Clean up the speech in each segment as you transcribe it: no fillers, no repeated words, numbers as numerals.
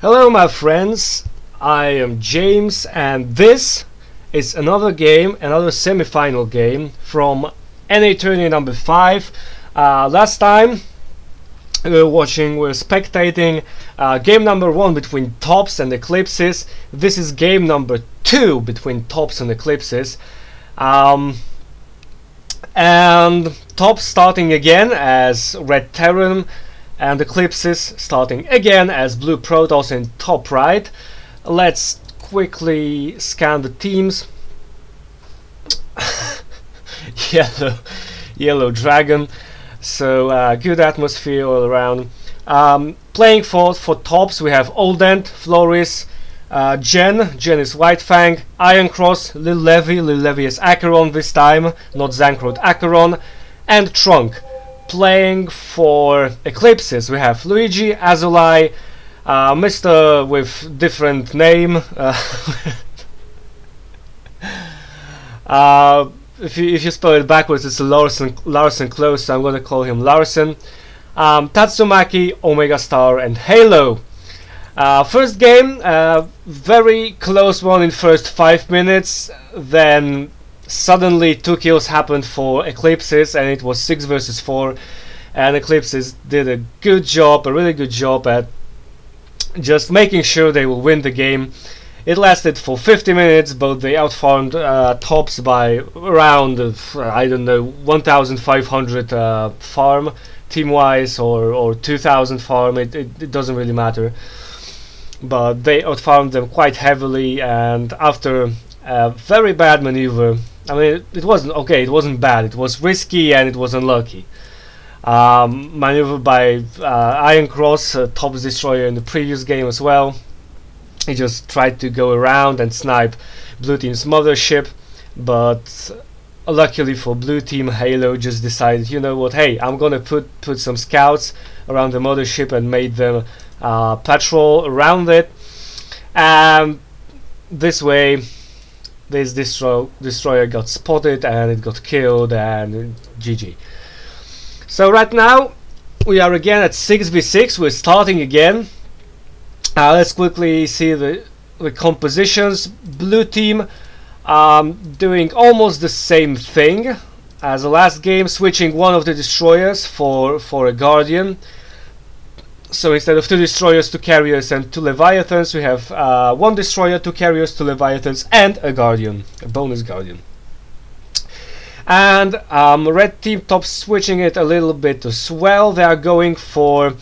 Hello my friends, I am James and this is another game, another semi-final game from NA tourney number 5. Last time we were spectating game number 1 between Tops and Eclipsis. This is game number 2 between Tops and Eclipsis. And Tops starting again as Red Terran, and Eclipsis starting again as Blue Protoss in top right. Let's quickly scan the teams. yellow dragon, so good atmosphere all around. Playing for Tops we have Oldent, Floris, Jen is White Fang, Iron Cross, Lil Levy is Acheron this time, not Zankrot, Acheron, and Trunck. Playing for Eclipsis we have Luigi, Azulai, Mr. with different name. If you spell it backwards, it's Larsen Close, so I'm gonna call him Larsen. Tatsumaki, Omega Star, and Halo. First game, very close one in first 5 minutes, then suddenly 2 kills happened for Eclipsis and it was 6 versus 4, and Eclipsis did a good job, a really good job at just making sure they will win the game. It lasted for 50 minutes, but they outfarmed Tops by around, I don't know, 1,500 farm team-wise, or 2,000 farm, it doesn't really matter. But they outfarmed them quite heavily, and after a very bad maneuver, I mean, it wasn't okay, it wasn't bad, it was risky and it was unlucky. Maneuver by Iron Cross, Tops destroyer in the previous game as well. He just tried to go around and snipe Blue Team's mothership, but luckily for Blue Team, Halo just decided, you know what, hey, I'm gonna put some scouts around the mothership and made them patrol around it, and this way this destroyer got spotted and it got killed, and GG. So right now we are again at 6v6, we're starting again. Let's quickly see the compositions. Blue Team doing almost the same thing as the last game, switching one of the destroyers for a Guardian. So instead of 2 destroyers, 2 carriers and 2 Leviathans, we have 1 destroyer, 2 carriers, 2 Leviathans and a Guardian, a bonus Guardian. And Red Team Top switching it a little bit as well. They are going for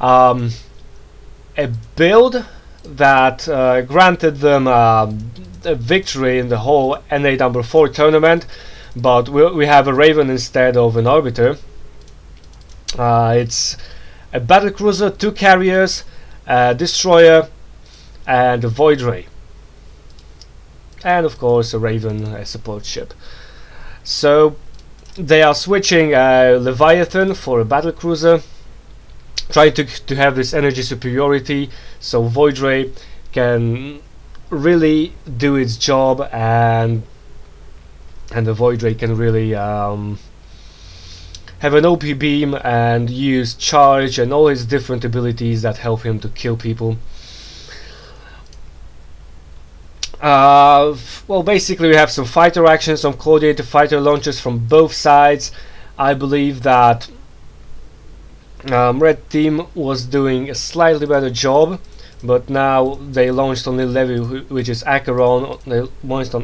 a build that granted them a victory in the whole NA number 4 tournament, but we have a Raven instead of an Arbiter. It's a battlecruiser, 2 carriers, a destroyer, and a Void Ray, and of course a Raven, a support ship. So they are switching a Leviathan for a battlecruiser, trying to have this energy superiority, so Void Ray can really do its job, and the Void Ray can really have an OP beam and use charge and all his different abilities that help him to kill people. Well, basically we have some fighter actions, some coordinated fighter launches from both sides. I believe that Red Team was doing a slightly better job, but now they launched on Lil Levy, which is Acheron. They launched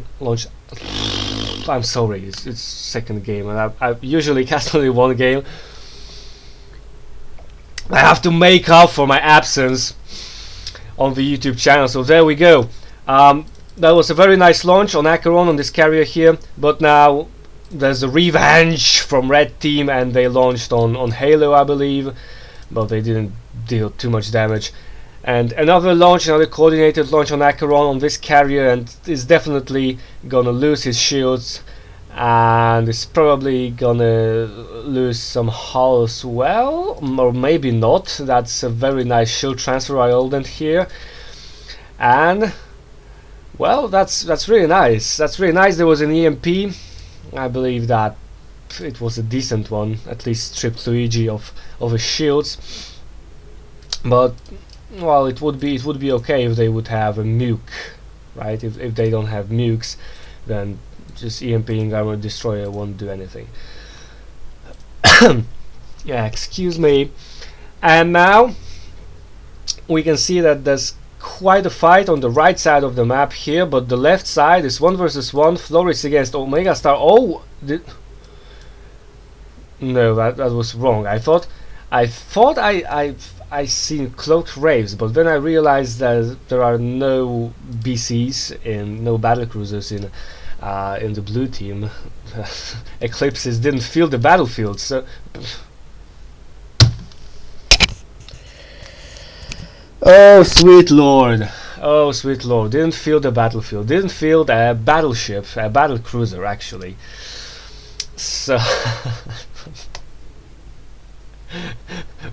I'm sorry, it's second game, and I usually cast only 1 game. I have to make up for my absence on the YouTube channel, so there we go. That was a very nice launch on Acheron, on this carrier here, but now there's a revenge from Red Team and they launched on Halo, I believe, but they didn't deal too much damage. And another launch, another coordinated launch on Acheron on this carrier, and is definitely gonna lose his shields, and is probably gonna lose some hull as well, or maybe not. That's a very nice shield transfer I Oldent here, and well, that's really nice. That's really nice. There was an EMP. I believe that it was a decent one, at least stripped Luigi of his shields. But well, it would be okay if they would have a nuke, right? If they don't have nukes, then just EMPing Armor Destroyer won't do anything. Yeah, excuse me. And now we can see that there's quite a fight on the right side of the map here, but the left side is 1 versus 1. Floris against Omega Star. Oh, no, that was wrong. I thought I seen cloaked raves, but then I realized that there are no BCs in no battle cruisers in the blue team. Eclipsis didn't feel the battlefield, so. Oh sweet lord! Oh sweet lord! Didn't feel the battlefield. Didn't feel a battleship, a battle cruiser actually. So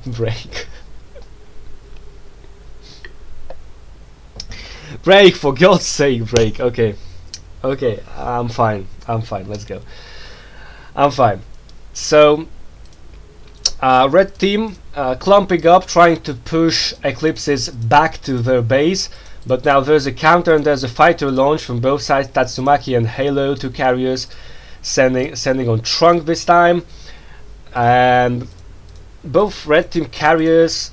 break. Break, for God's sake, break. Okay. Okay, I'm fine. I'm fine. Let's go. I'm fine. So red team clumping up, trying to push Eclipses back to their base, but now there's a counter and there's a fighter launch from both sides. Tatsumaki and Halo, 2 carriers, sending on trunck this time, and both red team carriers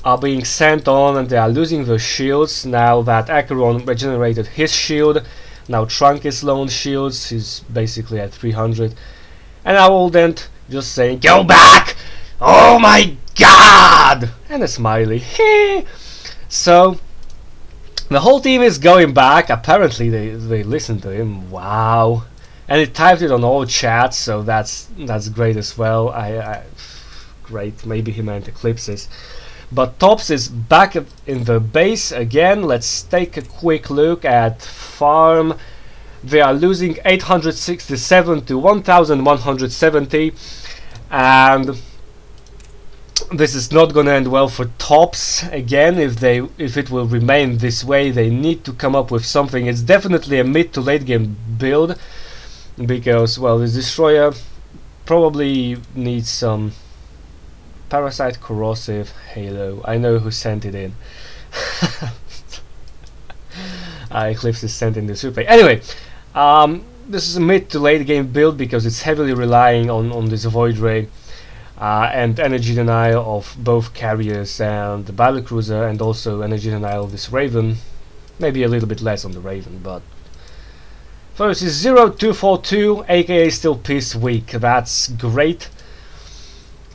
are being sent on and they are losing their shields now that Acheron regenerated his shield. Now trunck is low on shields, he's basically at 300, and now Oldent just saying, "Go back! Oh my god!" and a smiley. So the whole team is going back. Apparently they listened to him. Wow. And he typed it on all chats, so that's great as well. Great, maybe he meant Eclipses. But Tops is back in the base again. Let's take a quick look at farm. They are losing 867 to 1170, and this is not gonna end well for Tops. Again, if it will remain this way, they need to come up with something. It's definitely a mid to late game build, because, well, the destroyer probably needs some parasite, corrosive, Halo. I know who sent it in. Eclipsis sent in the super. Anyway, this is a mid to late game build because it's heavily relying on this void ray and energy denial of both carriers and the battlecruiser, and also energy denial of this Raven. Maybe a little bit less on the Raven, but first is 0242, aka still piss weak. That's great.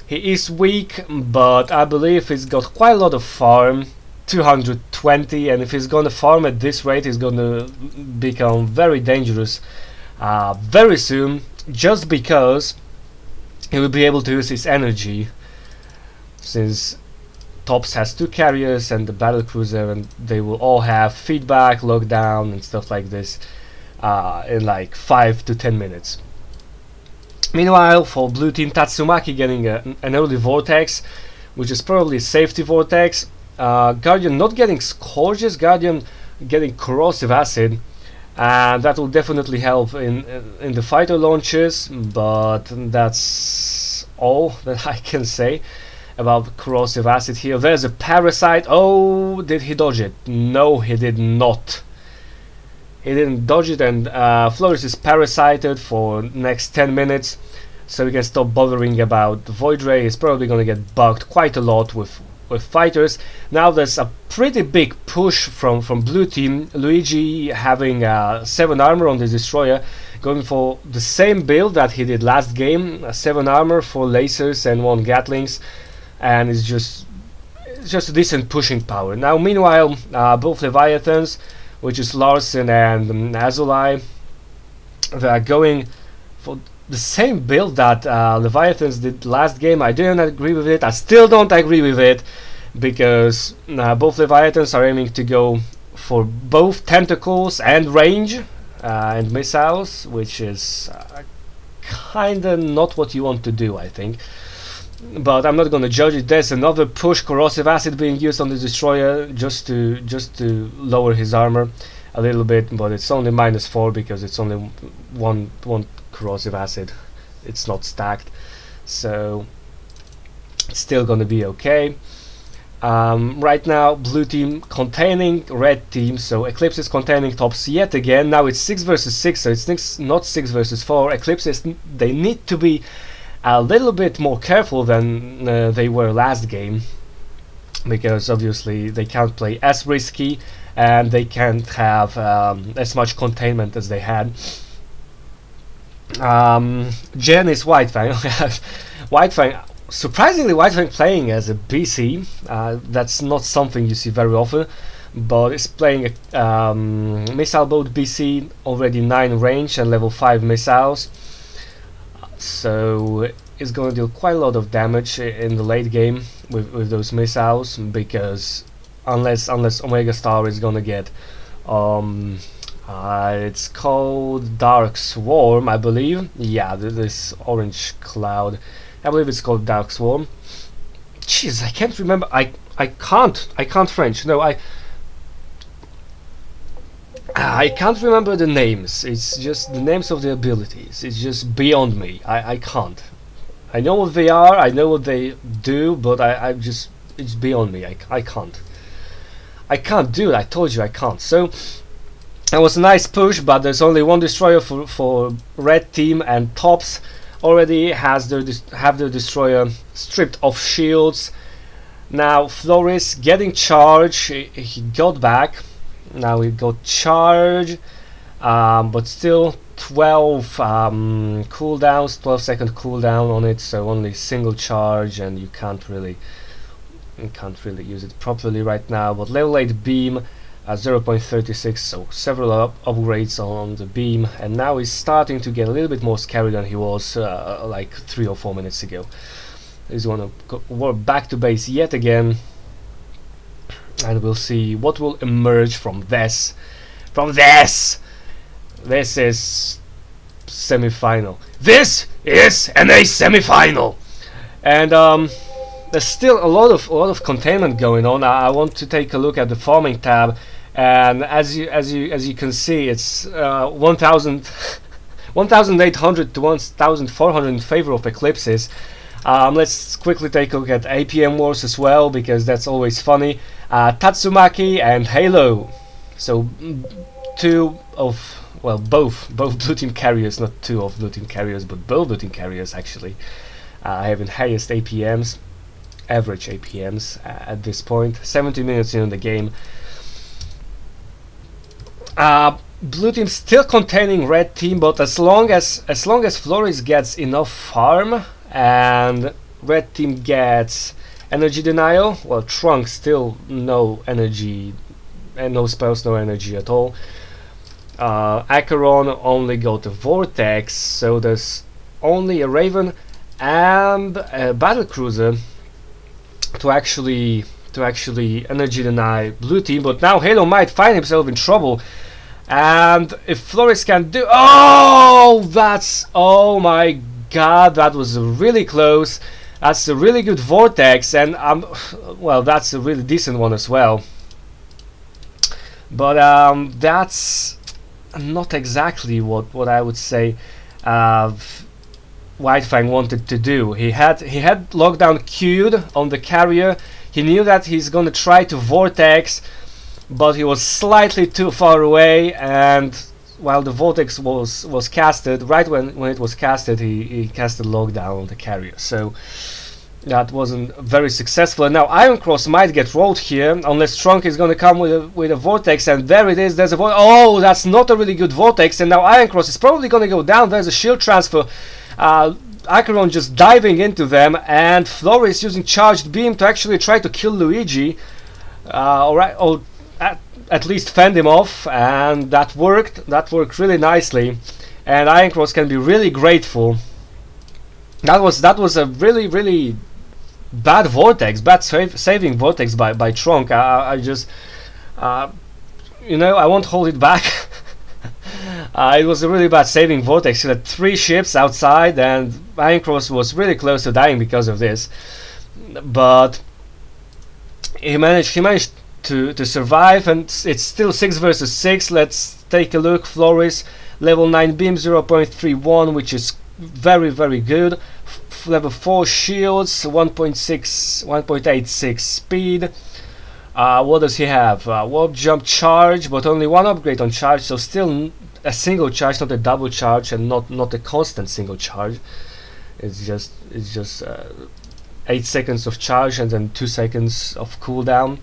He is weak, but I believe he's got quite a lot of farm, 220, and if he's gonna farm at this rate, he's gonna become very dangerous very soon, just because he will be able to use his energy, since Tops has 2 carriers and the battlecruiser, and they will all have feedback, lockdown, and stuff like this in like 5 to 10 minutes. Meanwhile, for blue team, Tatsumaki getting an early vortex, which is probably a safety vortex. Guardian not getting scourges, Guardian getting corrosive acid, and that will definitely help in the fighter launches. But that's all that I can say about corrosive acid here. There's a parasite. Oh, did he dodge it? No, he did not. He didn't dodge it, and Floris is parasited for next 10 minutes, so we can stop bothering about the void ray. He's probably gonna get bugged quite a lot with fighters. Now there's a pretty big push from blue team. Luigi having 7 armor on the destroyer, going for the same build that he did last game, 7 armor, 4 lasers and 1 gatlings, and it's just a decent pushing power. Now meanwhile, both Leviathans, which is Larsen and Azulai, they are going for the same build that Leviathans did last game. I didn't agree with it. I still don't agree with it, because both Leviathans are aiming to go for both tentacles and range and missiles, which is kinda not what you want to do, I think. But I'm not gonna judge it. There's another push, corrosive acid being used on the destroyer just to lower his armor a little bit, but it's only -4 because it's only one corrosive acid. It's not stacked, so it's still gonna be okay. Right now, blue team containing red team, so Eclipsis containing tops yet again. Now it's 6 versus 6, so it's not 6 versus 4. Eclipsis, they need to be a little bit more careful than they were last game, because obviously they can't play as risky and they can't have as much containment as they had. Jen is White Fang. White Fang, surprisingly, White Fang playing as a BC. That's not something you see very often, but it's playing a missile boat BC, already 9 range and level 5 missiles, so it's going to deal quite a lot of damage in the late game with those missiles, because unless Omega Star is gonna get it's called Dark Swarm, I believe. Yeah, this orange cloud, I believe it's called Dark Swarm. Jeez, I can't remember. I can't French. No, I can't remember the names. It's just the names of the abilities. It's just beyond me. I can't. I know what they are, I know what they do, but I just, it's beyond me. I can't. I can't do it. I told you I can't. So that was a nice push, but there's only one destroyer for red team, and tops already have their destroyer stripped of shields. Now Floris getting charge. He got back. Now he got charge, but still 12 cooldowns, 12-second cooldown on it, so only single charge, and you can't really use it properly right now. But level 8 beam at 0.36, so several upgrades on the beam, and now he's starting to get a little bit more scary than he was like 3 or 4 minutes ago. He's gonna work back to base yet again, and we'll see what will emerge from this. This is semi-final. This is NA semi-final, and there's still a lot of containment going on. I want to take a look at the farming tab, and as you can see, it's 1,800 to 1,400 in favor of Eclipsis. Let's quickly take a look at APM wars as well, because that's always funny. Tatsumaki and Halo. So both blue team carriers, not 2 of blue team carriers, but both blue team carriers actually having highest APMs, average APMs at this point. 70 minutes in the game. Blue team still containing red team, but as long as Floris gets enough farm and red team gets energy denial, well, trunck still no energy and no spells, no energy at all. Acheron only got a vortex, so there's only a Raven and a battle cruiser to actually energy deny blue team. But now Halo might find himself in trouble, and if Floris can do, oh my god, that was really close. That's a really good vortex, and well, that's a really decent one as well. But that's not exactly what I would say White Fang wanted to do. He had lockdown queued on the carrier. He knew that he's gonna try to vortex, but he was slightly too far away, and while the vortex was casted, right when it was casted, he casted lockdown on the carrier. So that wasn't very successful, and now Iron Cross might get rolled here, unless trunck is going to come with a vortex, and there it is, there's a vortex. Oh, that's not a really good vortex, and now Iron Cross is probably going to go down. There's a shield transfer. Acheron just diving into them, and Floris using charged beam to actually try to kill Luigi, or at least fend him off, and that worked really nicely, and Iron Cross can be really grateful. That was a really bad vortex, bad saving vortex by trunck. I just you know, I won't hold it back. It was a really bad saving vortex. He had 3 ships outside, and Iron Cross was really close to dying because of this, but he managed to survive, and it's still 6 versus 6. Let's take a look. Floris level 9 beam 0.31, which is very good. level 4 shields, 1.86 speed. What does he have? Warp jump charge, but only one upgrade on charge, so still a single charge, not a double charge, and not a constant single charge. It's just 8 seconds of charge and then 2 seconds of cooldown.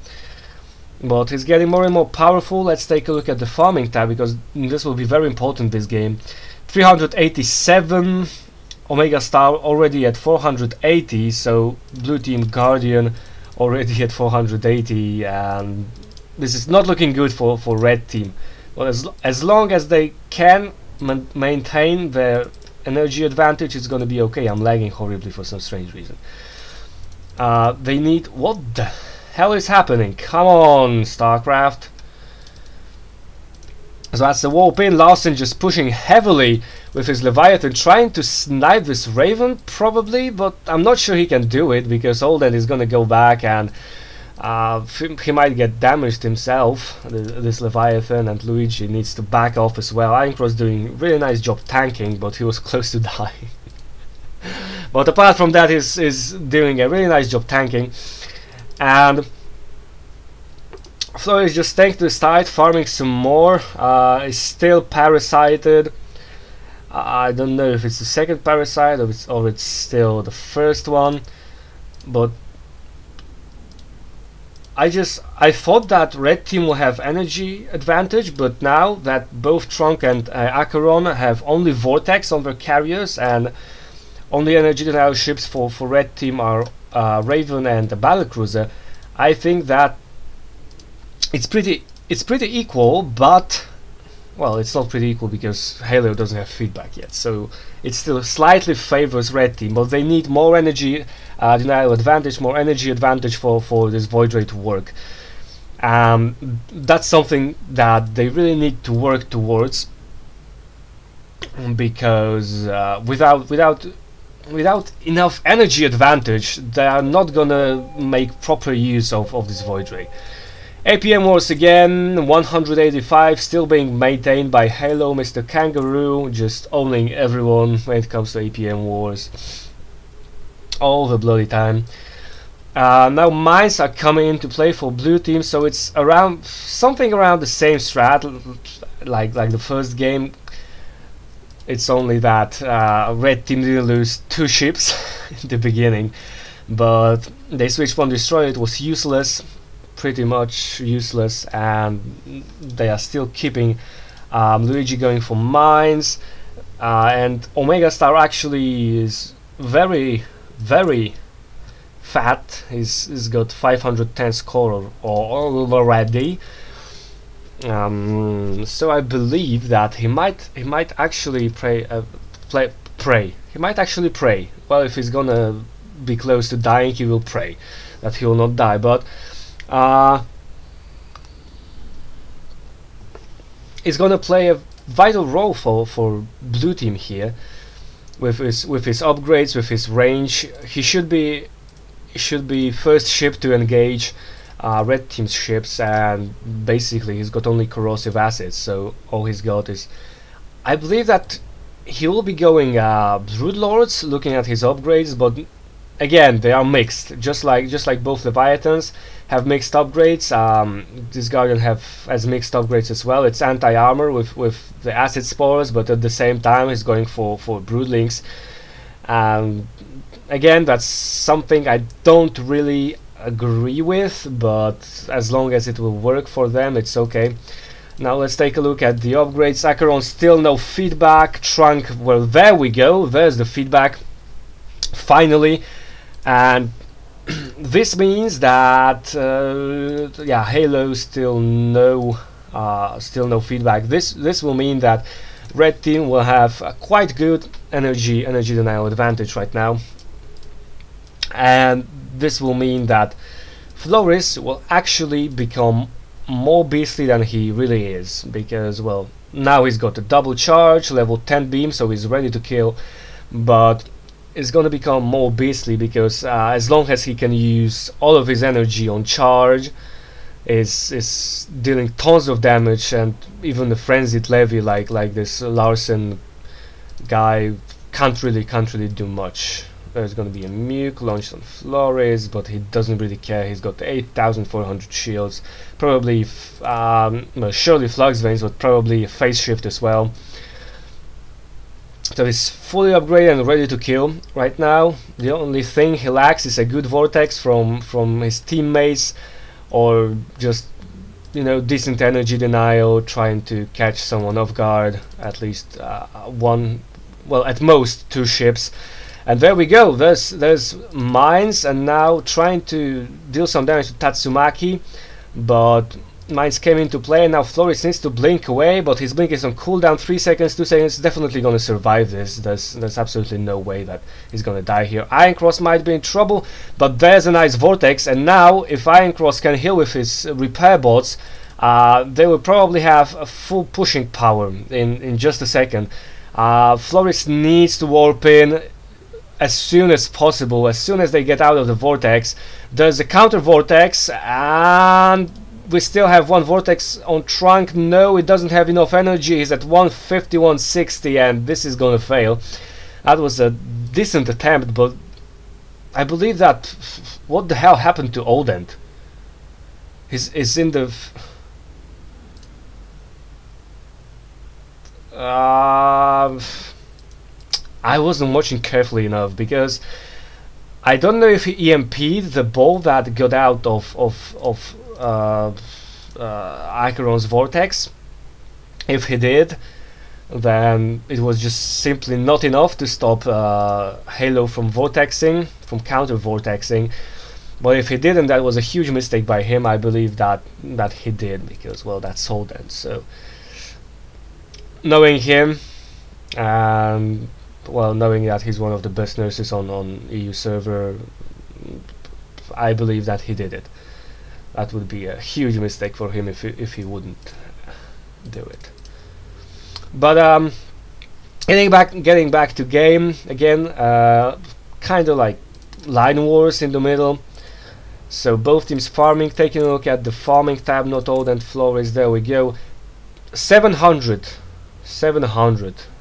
But he's getting more and more powerful. Let's take a look at the farming tab, because this will be very important this game. 387, Omega Star already at 480, so Blue Team Guardian already at 480, and this is not looking good for Red Team. Well, as long as they can maintain their energy advantage, it's gonna be okay. I'm lagging horribly for some strange reason. They need... what the hell is happening? Come on, StarCraft. So that's the warp in. Larsen just pushing heavily with his Leviathan, trying to snipe this Raven probably, but I'm not sure he can do it, because Olden is gonna go back and he might get damaged himself, this Leviathan, and Luigi needs to back off as well. Ironcross doing a really nice job tanking, but he was close to dying. But apart from that, he's doing a really nice job tanking. And Fleur is just staying to the side, farming some more. Is still parasited. I don't know if it's the second parasite or it's still the first one. But I thought that Red Team will have energy advantage, but now that both Trunck and Acheron have only Vortex on their carriers, and only energy denial ships for Red Team are Raven and the Battlecruiser, I think that it's pretty equal, but well, it's not pretty equal because Halo doesn't have feedback yet, so it still slightly favors Red Team, but they need more energy denial advantage, more energy advantage for this Void Ray to work. That's something that they really need to work towards, because without enough energy advantage, they are not gonna make proper use of this Void Ray. APM Wars again, 185, still being maintained by Halo, Mr. Kangaroo, just owning everyone when it comes to APM Wars. All the bloody time. Now mines are coming into play for Blue Team, so it's around something around the same strat like the first game. It's only that Red Team didn't lose 2 ships in the beginning, but they switched from Destroyer. It was useless, pretty much useless, and they are still keeping Luigi going for mines, and Omega Star actually is very fat. He's got 510 score already. So I believe that he might actually pray. He might actually pray. Well, if he's gonna be close to dying, he will pray that he will not die. But he's gonna play a vital role for Blue Team here with his upgrades, with his range. He should be first ship to engage Red Team's ships, and basically he's got only corrosive acids, so all he's got is... I believe that he will be going Broodlords, looking at his upgrades, but again, they are mixed, just like both Leviathans have mixed upgrades. This Guardian has mixed upgrades as well. It's anti-armor with the acid spores, but at the same time he's going for Broodlings. Again, that's something I don't really agree with, but as long as it will work for them, it's okay. Now let's take a look at the upgrades. Acheron, still no feedback. Trunck, well, there we go, there's the feedback finally, and this means that yeah, Halo still no feedback. This will mean that Red Team will have a quite good energy denial advantage right now, and this will mean that Floris will actually become more beastly than he really is, because, well, now he's got a double charge, level 10 beam, so he's ready to kill, but it's gonna become more beastly because as long as he can use all of his energy on charge, is dealing tons of damage, and even the frenzied levy like this Larsen guy can't really do much there's gonna be a nuke launched on Flores, but he doesn't really care. He's got 8,400 shields, probably well, surely flux veins, but probably a phase shift as well. So he's fully upgraded and ready to kill right now. The only thing he lacks is a good vortex from his teammates, or just, you know, decent energy denial, trying to catch someone off guard, at least one, well, at most 2 ships. And there we go, there's mines, and now trying to deal some damage to Tatsumaki, but mines came into play, and now Flores needs to blink away, but his blink is on cooldown, 3 seconds, 2 seconds, definitely gonna survive this. There's absolutely no way that he's gonna die here. Iron Cross might be in trouble, but there's a nice vortex, and now if Iron Cross can heal with his repair bots, they will probably have a full pushing power in just a second. Flores needs to warp in as soon as possible, as soon as they get out of the vortex. There's a counter vortex, and we still have 1 vortex on Trunck. No, it doesn't have enough energy. He's at 150, 160, and this is gonna fail. That was a decent attempt, but I believe that what the hell happened to Oldent? He's in the I wasn't watching carefully enough, because I don't know if he EMP'd the ball that got out of Acheron's vortex. If he did, then it was just simply not enough to stop Halo from vortexing, from counter vortexing. But if he didn't, that was a huge mistake by him. I believe that he did, because, well, that's Solden. So knowing him, and well, knowing that he's one of the best nurses on EU server, I believe that he did it. That would be a huge mistake for him if he wouldn't do it. But getting back to game again, kind of like line wars in the middle. So both teams farming. Taking a look at the farming tab, not old and Flores. There we go. 700.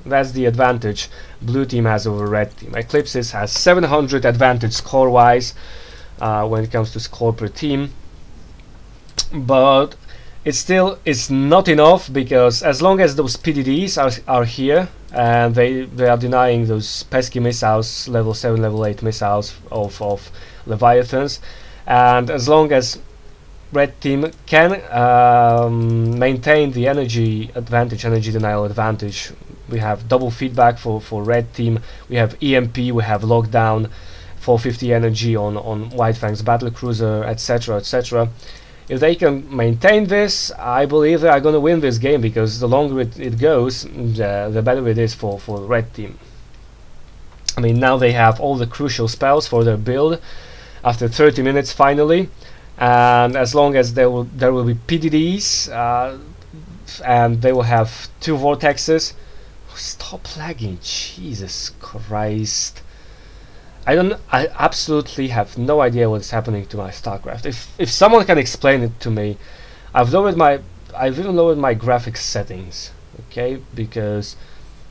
That's the advantage blue team has over red team. Eclipsis has 700 advantage score wise when it comes to score per team, but it still is not enough, because as long as those PDDs are here, and they are denying those pesky missiles, level 7, level 8 missiles of Leviathans, and as long as red team can maintain the energy advantage, energy denial advantage, we have double feedback for red team, we have EMP, we have lockdown, 450 energy on White Fang's battlecruiser, etc, etc. If they can maintain this, I believe they are going to win this game, because the longer it goes, the better it is for the red team. I mean, now they have all the crucial spells for their build after 30 minutes finally, and as long as there will be PDDs, and they will have 2 vortexes. Stop lagging, Jesus Christ. I absolutely have no idea what's happening to my StarCraft. If someone can explain it to me. I've even lowered my graphics settings, okay, because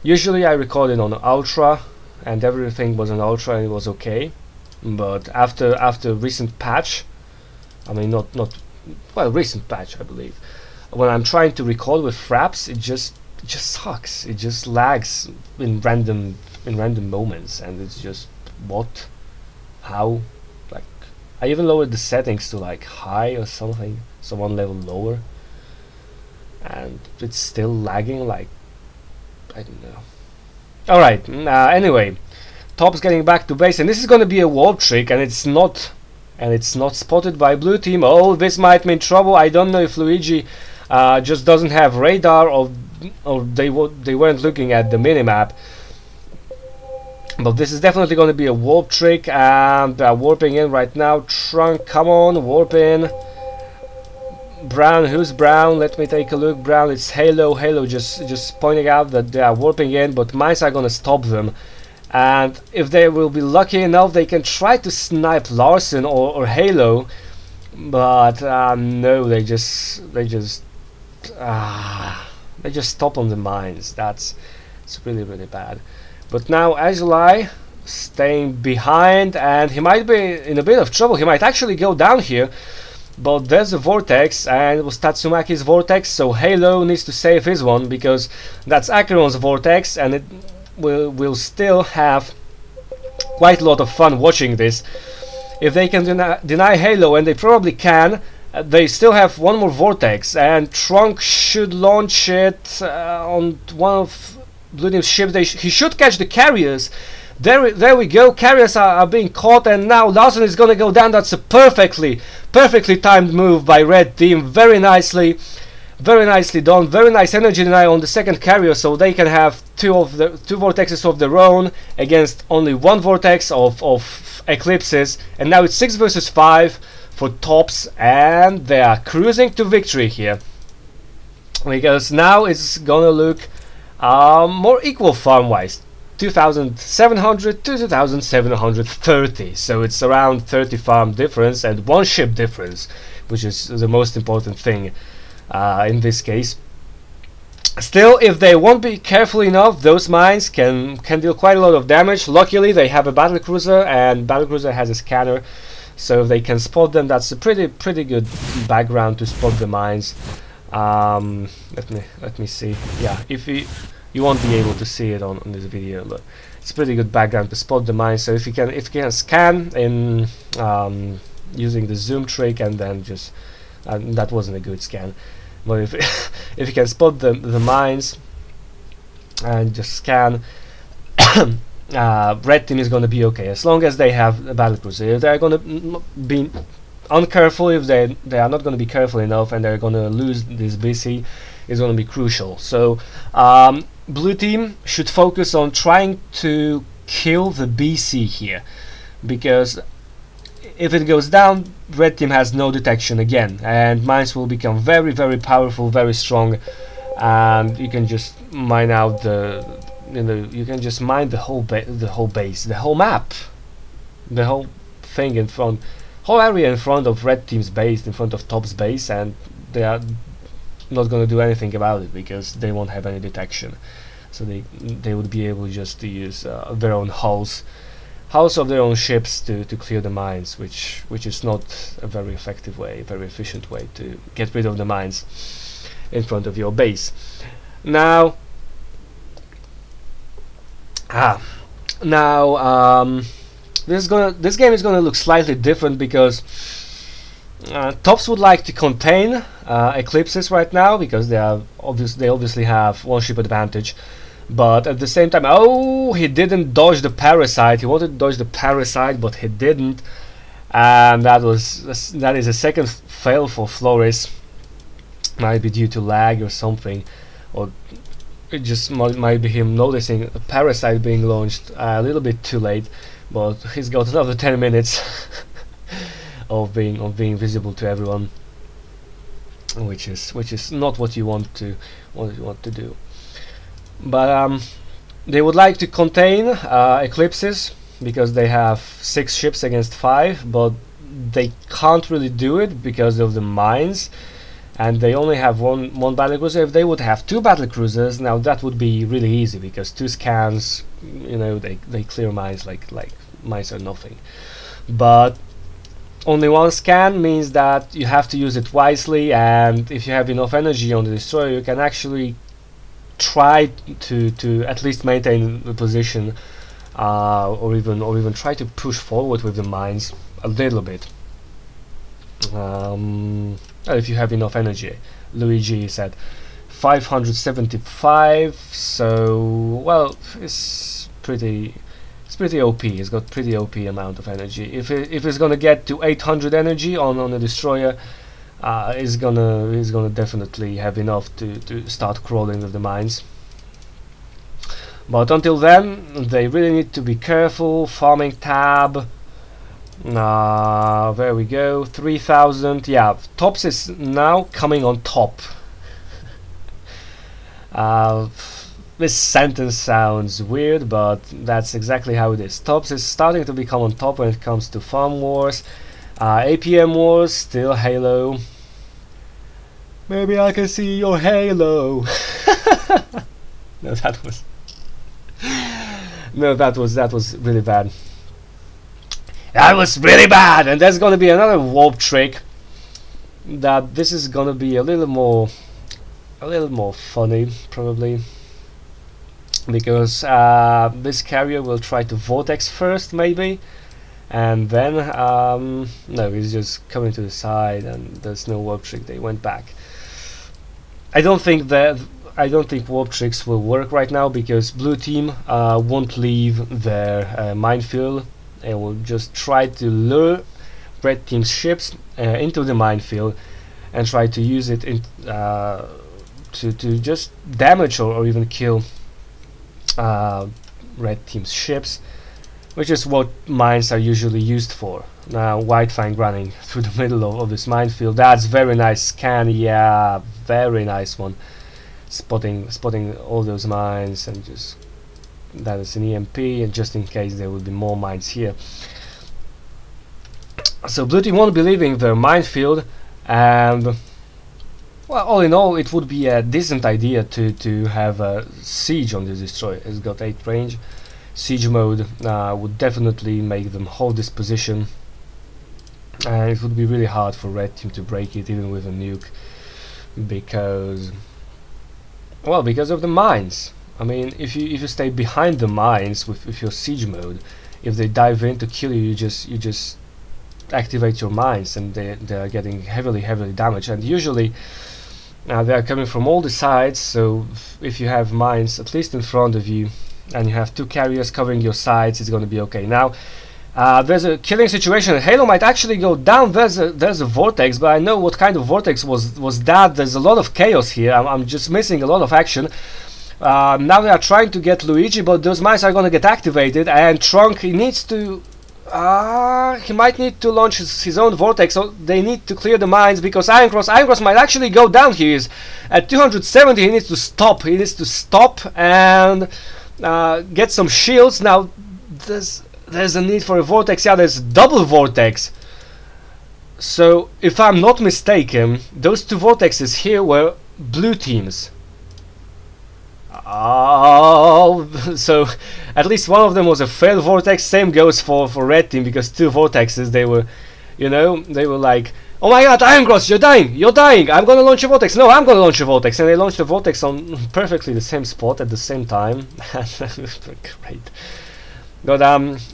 usually I record it on ultra, and everything was on ultra and it was okay. But after recent patch, I mean recent patch, I believe, when I'm trying to record with fraps, it just sucks. It just lags in random moments, and it's just, what, how? Like, I even lowered the settings to like high or something, so 1 level lower, and it's still lagging. Like, I don't know. All right. Anyway, Top's getting back to base, and this is going to be a warp trick, and it's not spotted by blue team. Oh, this might mean trouble. I don't know if Luigi just doesn't have radar, or they weren't looking at the minimap. But this is definitely going to be a warp trick, and warping in right now. Trunck, come on, warp in. Brown, who's Brown? Let me take a look. Brown, it's Halo. Halo just pointing out that they are warping in, but mines are going to stop them. And if they will be lucky enough, they can try to snipe Larson or Halo, but no, they just stop on the mines. It's really bad. But now Azulai staying behind, and he might be in a bit of trouble. He might actually go down here, but there's a vortex, and it was Tatsumaki's vortex, so Halo needs to save his one, because that's Acheron's vortex, and it will still have quite a lot of fun watching this. If they can deny Halo, and they probably can, they still have one more vortex, and Trunck should launch it on one of Blue Team's ships. He should catch the carriers. There we go. Carriers are being caught, and now Larsen is gonna go down. That's a perfectly timed move by Red Team. Very nicely done. Very nice energy deny on the second carrier, so they can have two vortexes of their own against only one vortex of Eclipses. And now it's 6 versus 5 for tops, and they are cruising to victory here, because now it's gonna look more equal farm-wise. 2,700 to 2,730, so it's around 30 farm difference and 1 ship difference, which is the most important thing in this case. Still, if they won't be careful enough, those mines can deal quite a lot of damage. Luckily they have a battlecruiser, and battlecruiser has a scanner, so if they can spot them, that's a pretty good background to spot the mines. Let me see. Yeah, if you won't be able to see it on this video, but it's a pretty good background to spot the mines. So if you can scan in using the zoom trick, and then just that wasn't a good scan, but if if you can spot the mines and just scan, Red Team is going to be okay as long as they have a battlecruiser. If they're going to be uncareful, if they are not going to be careful enough, and they're going to lose this BC, is going to be crucial. So Blue Team should focus on trying to kill the BC here, because if it goes down, Red Team has no detection again, and mines will become very powerful, very strong, and you can just mine out you can just mine the whole base, the whole map, the whole thing in front, whole area in front of Red Team's base, in front of Top's base, and they are not going to do anything about it because they won't have any detection. So they would be able just to use their own hulls of their own ships to clear the mines, which is not a very effective way, very efficient way to get rid of the mines in front of your base. Now this game is gonna look slightly different, because Tops would like to contain Eclipsis right now, because they obviously have 1 ship advantage, but at the same time, oh, he didn't dodge the parasite. He wanted to dodge the parasite, but he didn't, and that is a second fail for Floris. Might be due to lag or something, or it just might be him noticing a parasite being launched a little bit too late, but he's got another 10 minutes of being visible to everyone, which is not what you want to do. But they would like to contain Eclipses, because they have 6 ships against 5, but they can't really do it because of the mines, and they only have one battlecruiser. If they would have 2 battlecruisers, now that would be really easy, because 2 scans, they clear mines like mines are nothing. But only 1 scan means that you have to use it wisely, and if you have enough energy on the destroyer, you can actually try to at least maintain the position, or even try to push forward with the mines a little bit. If you have enough energy. Luigi said 575, so well, it's pretty OP. He's got pretty OP amount of energy. If it's gonna get to 800 energy on the destroyer, he's gonna definitely have enough to start crawling with the mines. But until then, they really need to be careful. Farming tab. There we go. 3,000. Yeah, Tops is now coming on top. This sentence sounds weird, but that's exactly how it is. Tops is starting to become on top when it comes to farm wars. APM wars, still Halo. Maybe I can see your Halo. No, that No, that was really bad. That was really bad, and there's gonna be another warp trick. That this is gonna be a little more funny, probably, because this carrier will try to vortex first, maybe, and then no, he's just coming to the side, and there's no warp trick. They went back. I don't think warp tricks will work right now, because blue team won't leave their minefield. They will just try to lure red team's ships into the minefield and try to use it in, to just damage or even kill red team's ships, which is what mines are usually used for. Now White Fang running through the middle of this minefield. That's very nice scan. Yeah, very nice one. Spotting all those mines, and just that is an EMP, and just in case there will be more mines here. So blue team won't be leaving their minefield, and well, all in all, it would be a decent idea to have a siege on this destroyer. It's got 8 range. Siege mode would definitely make them hold this position, and it would be really hard for red team to break it, even with a nuke, because, well, because of the mines. I mean, if you stay behind the mines with your siege mode, if they dive in to kill you, you just activate your mines, and they are getting heavily damaged. And usually they are coming from all the sides, so if you have mines at least in front of you, and you have 2 carriers covering your sides, it's going to be okay. Now there's a killing situation. Halo might actually go down. There's a vortex, but I know what kind of vortex was that. There's a lot of chaos here. I'm just missing a lot of action. Now they are trying to get Luigi, but those mines are going to get activated, and Trunck, he needs to he might need to launch his own vortex, so they need to clear the mines, because Iron Cross might actually go down. He is at 270. He needs to stop and get some shields. Now there's a need for a vortex. Yeah, there's double vortex. So if I'm not mistaken, those 2 vortexes here were blue teams. Oh, so at least one of them was a failed vortex. Same goes for red team, because 2 vortexes, they were, they were like, oh my god, Iron Cross, you're dying, I'm gonna launch a vortex. No, I'm gonna launch a vortex. And they launched a vortex on perfectly the same spot at the same time. Great. Got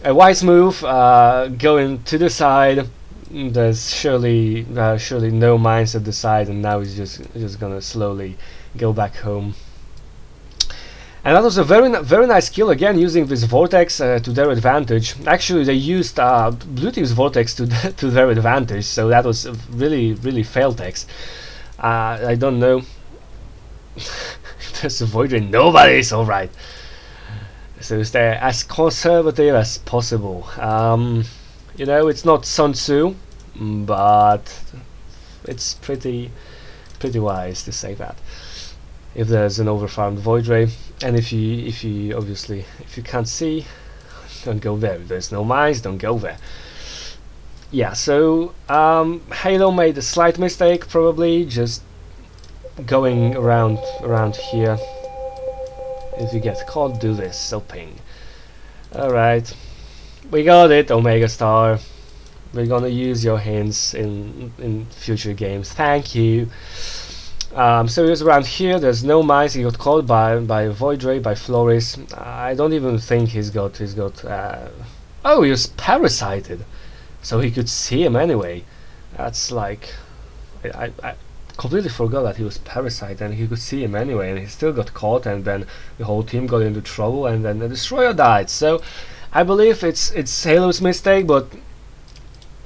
a wise move, going to the side. There's surely no mines at the side, and now he's just gonna slowly go back home. And that was a very nice kill, again, using this vortex to their advantage. Actually, they used blue team's vortex to their advantage, so that was a really failed tex. I don't know. There's a void ray. Nobody is alright. So they're as conservative as possible. It's not Sun Tzu, but it's pretty wise to say that. If there's an overfarmed void ray, and if you obviously, if you can't see, don't go there. If there's no mines, don't go there. Yeah, so Halo made a slight mistake, probably just going around here. If you get caught, do this. So ping. All right, we got it, Omega Star. We're gonna use your hints in future games. Thank you. So he was around here. There's no mines. He got caught by Void Ray, by Floris. I don't even think he's got oh, he was parasited, so he could see him anyway. That's like, I completely forgot that he was parasited and he could see him anyway, and he still got caught, and then the whole team got into trouble, and then the destroyer died. So I believe it's Halo's mistake, but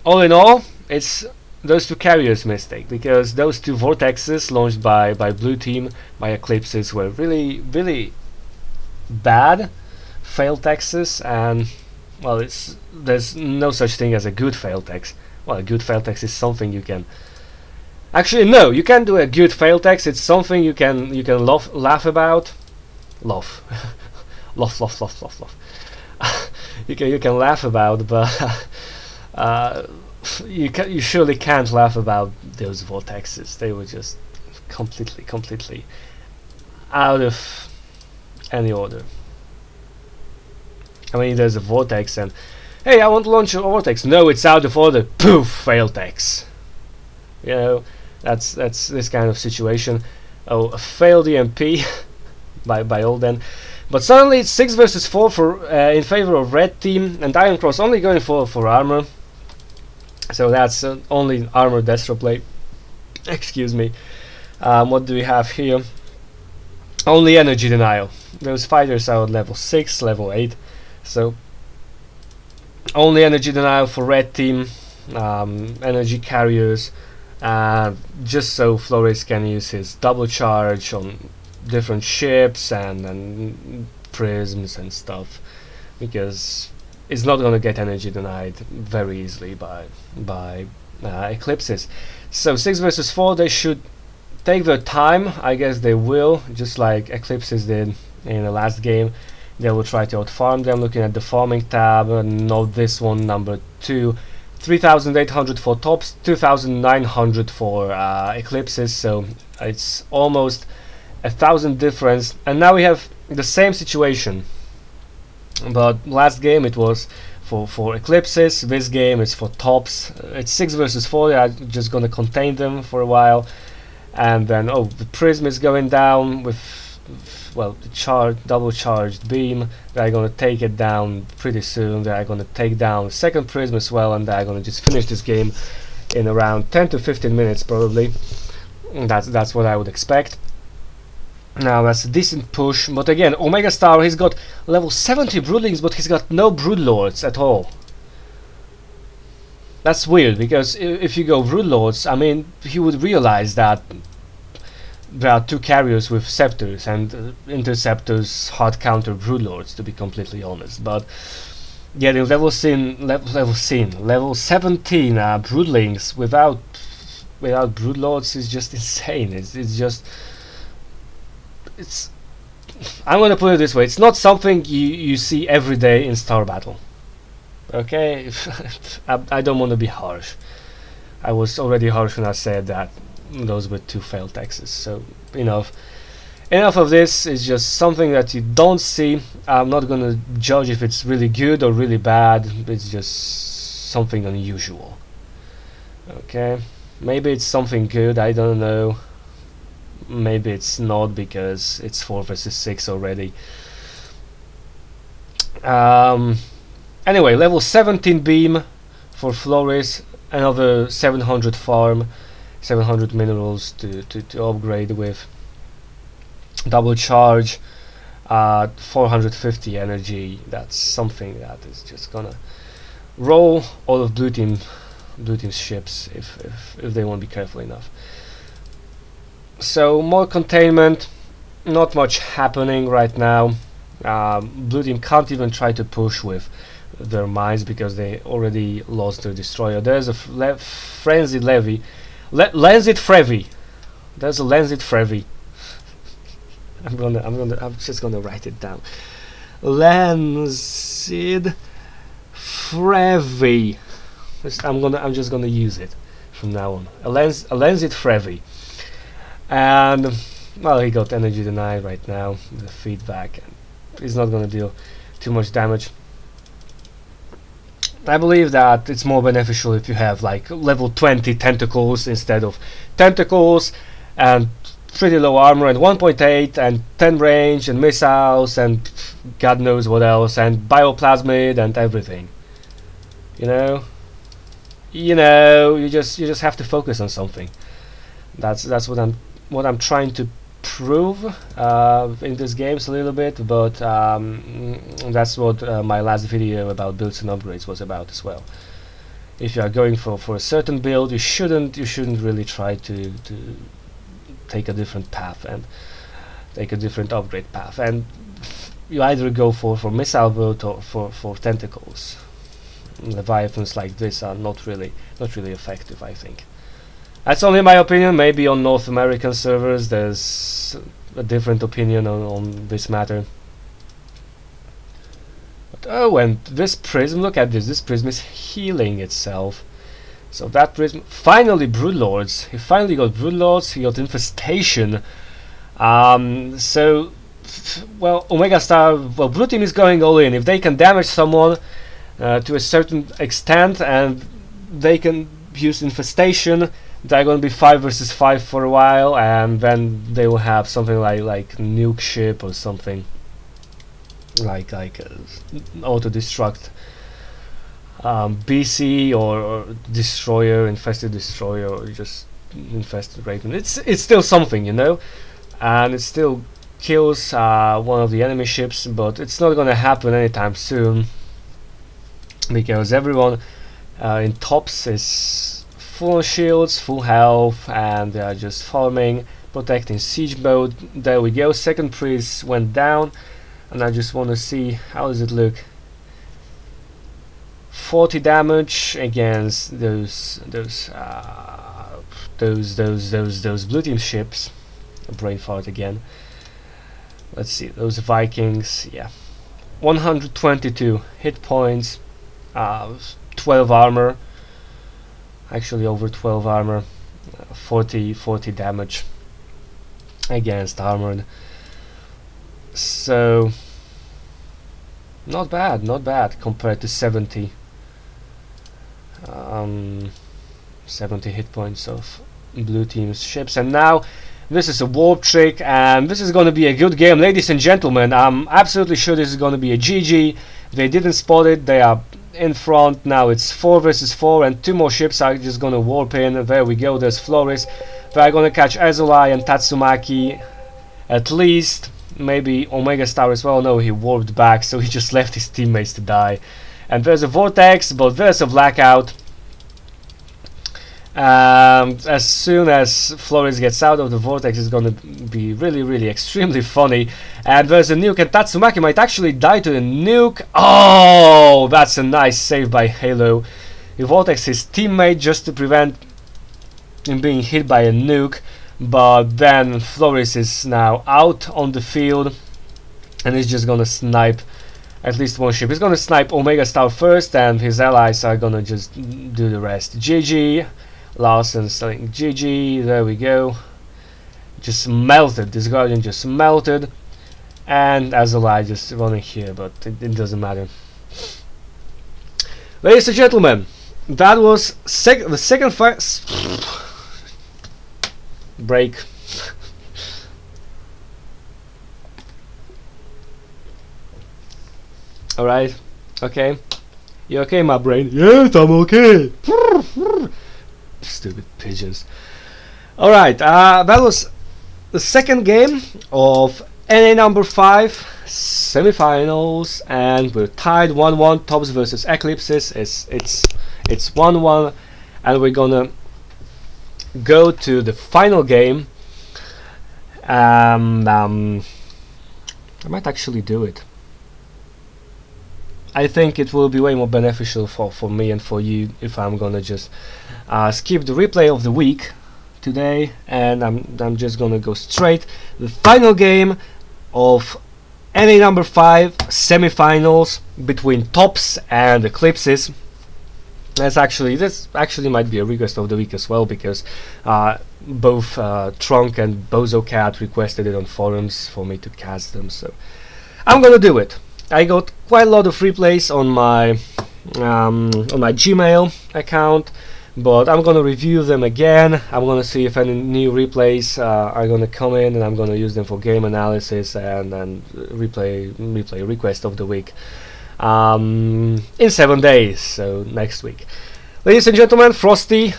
all in all, it's those 2 carriers' mistake, because those 2 vortexes launched by blue team, by Eclipsis, were really bad failed texes, and well, there's no such thing as a good failed text. Well, a good failed text is something you can actually, no, you can't do a good failed text. It's something you can laugh about. Laugh. You can laugh about, but you surely can't laugh about those vortexes. They were just completely out of any order. I mean, there's a vortex and hey, I want to launch a vortex. No, it's out of order. Poof, failed text. You know, that's this kind of situation. Oh, a failed EMP by Olden. But suddenly it's 6 versus 4 for in favor of red team, and Iron Cross only going for armor. So that's only armor destro play. Excuse me. What do we have here? Only energy denial. Those fighters are at level 6, level 8. So only energy denial for red team. Energy carriers. Just so Flores can use his double charge on different ships and prisms and stuff, because it's not going to get energy denied very easily by Eclipsis. So 6 versus 4, they should take their time. I guess they will, just like Eclipsis did in the last game. They will try to outfarm them. Looking at the farming tab, note this one, number 2. 3,800 for tops, 2,900 for Eclipsis, so it's almost 1,000 difference. And now we have the same situation, but last game it was for Eclipsis, this game is for tops. It's 6 versus 4, I'm just gonna contain them for a while, and then oh, the prism is going down with, well, the double charged beam. They're gonna take it down pretty soon. They're gonna take down the second prism as well, and they're gonna just finish this game in around 10 to 15 minutes probably. That's what I would expect. Now that's a decent push, but again, Omega Star, he's got level 70 Broodlings, but he's got no Broodlords at all. That's weird, because if you go Broodlords, I mean, he would realize that there are 2 carriers with scepters, and interceptors hard counter Broodlords, to be completely honest. But getting level 17 Broodlings without Broodlords is just insane. I'm gonna put it this way: it's not something you see every day in Star Battle. Okay, I don't want to be harsh. I was already harsh when I said that those were 2 failed texts. So enough of this. Is just something that you don't see. I'm not gonna judge if it's really good or really bad. It's just something unusual. Okay, maybe it's something good, I don't know. Maybe it's not, because it's 4 versus 6 already. Anyway, level 17 beam for Flores, another 700 farm, 700 minerals to upgrade with, double charge, 450 energy. That's something that is just gonna roll all of blue team's ships if they won't be careful enough. So more containment, not much happening right now. Blue team can't even try to push with their mines because they already lost their destroyer. There's a frenzied levy, Lenzit Frevi. There's a Lenzit Frevi. I'm just gonna write it down. Lenzit Frevi. I'm just gonna use it from now on. A Lenzit Frevi. And well, he got energy denied right now, the feedback, and he's not gonna deal too much damage. I believe that it's more beneficial if you have like level 20 tentacles instead of tentacles and pretty low armor and 1.8 and 10 range and missiles and God knows what else and bioplasmid and everything. You just have to focus on something. That's what I'm trying to prove in this games a little bit, but that's what my last video about builds and upgrades was about as well. If you are going for a certain build, you shouldn't really try to take a different path and take a different upgrade path, and you either go for missile build or for tentacles. Leviathans like this are not really effective, I think. That's only my opinion. Maybe on North American servers there's a different opinion on this matter. But oh, and this prism, look at this. This prism is healing itself. So that prism, finally Broodlords. He finally got Broodlords, he got Infestation. So well, Omega Star, well, blue team is going all in. If they can damage someone to a certain extent and they can use infestation, they're going to be 5 versus 5 for a while, and then they will have something like nuke ship or something like auto-destruct BC or destroyer, infested destroyer, or just infested raven. It's still something, you know, and it still kills one of the enemy ships, but it's not gonna happen anytime soon because everyone in tops is full shields, full health, and they are just farming, protecting siege mode. There we go, second priest went down, and I just want to see how does it look. 40 damage against those blue team ships. A brain fart again. Let's see, those Vikings, yeah. 122 hit points, 12 armor, actually over 12 armor, 40 damage against armored. So not bad compared to 70 hit points of blue team's ships. And now this is a warp trick, and this is going to be a good game, ladies and gentlemen. I'm absolutely sure this is going to be a GG. They didn't spot it, they are in front. Now it's 4 versus 4, and 2 more ships are just going to warp in. There we go, there's Floris. They're going to catch Azulai and Tatsumaki at least. Maybe Omega Star as well. No, he warped back, so he just left his teammates to die. And there's a vortex, but there's a blackout. As soon as Floris gets out of the vortex, it's gonna be really extremely funny. And there's a nuke, and Tatsumaki might actually die to the nuke. Oh, that's a nice save by Halo. He vortexed his teammate just to prevent him being hit by a nuke. But then Floris is now out on the field, and he's just gonna snipe at least one ship. He's gonna snipe Omega Star first, and his allies are gonna just do the rest. GG. Larsen saying GG. There we go. Just melted. This Guardian just melted, and Azulai just running here, but it doesn't matter. Ladies and gentlemen, that was the second fight. Break. Alright, okay. You okay, my brain? Yes, I'm okay. Stupid pigeons. Alright, that was the second game of NA number 5 semifinals, and we're tied 1-1. Tops versus Eclipsis. It's 1-1, and we're gonna go to the final game. I might actually do it. I think it will be way more beneficial for me and for you if I'm gonna just skip the replay of the week today, and I'm just gonna go straight the final game of NA number 5 semifinals between Tops and Eclipsis. This actually might be a request of the week as well, because both Trunck and bozocat requested it on forums for me to cast them, so I'm gonna do it. I got quite a lot of replays on my Gmail account, but I'm gonna review them again. I'm gonna see if any new replays are gonna come in, and I'm gonna use them for game analysis and replay request of the week. In 7 days, so next week. Ladies and gentlemen, Frosty,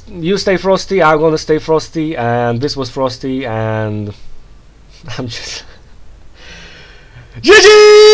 you stay frosty, I'm gonna stay frosty, and this was Frosty, and I'm just GG!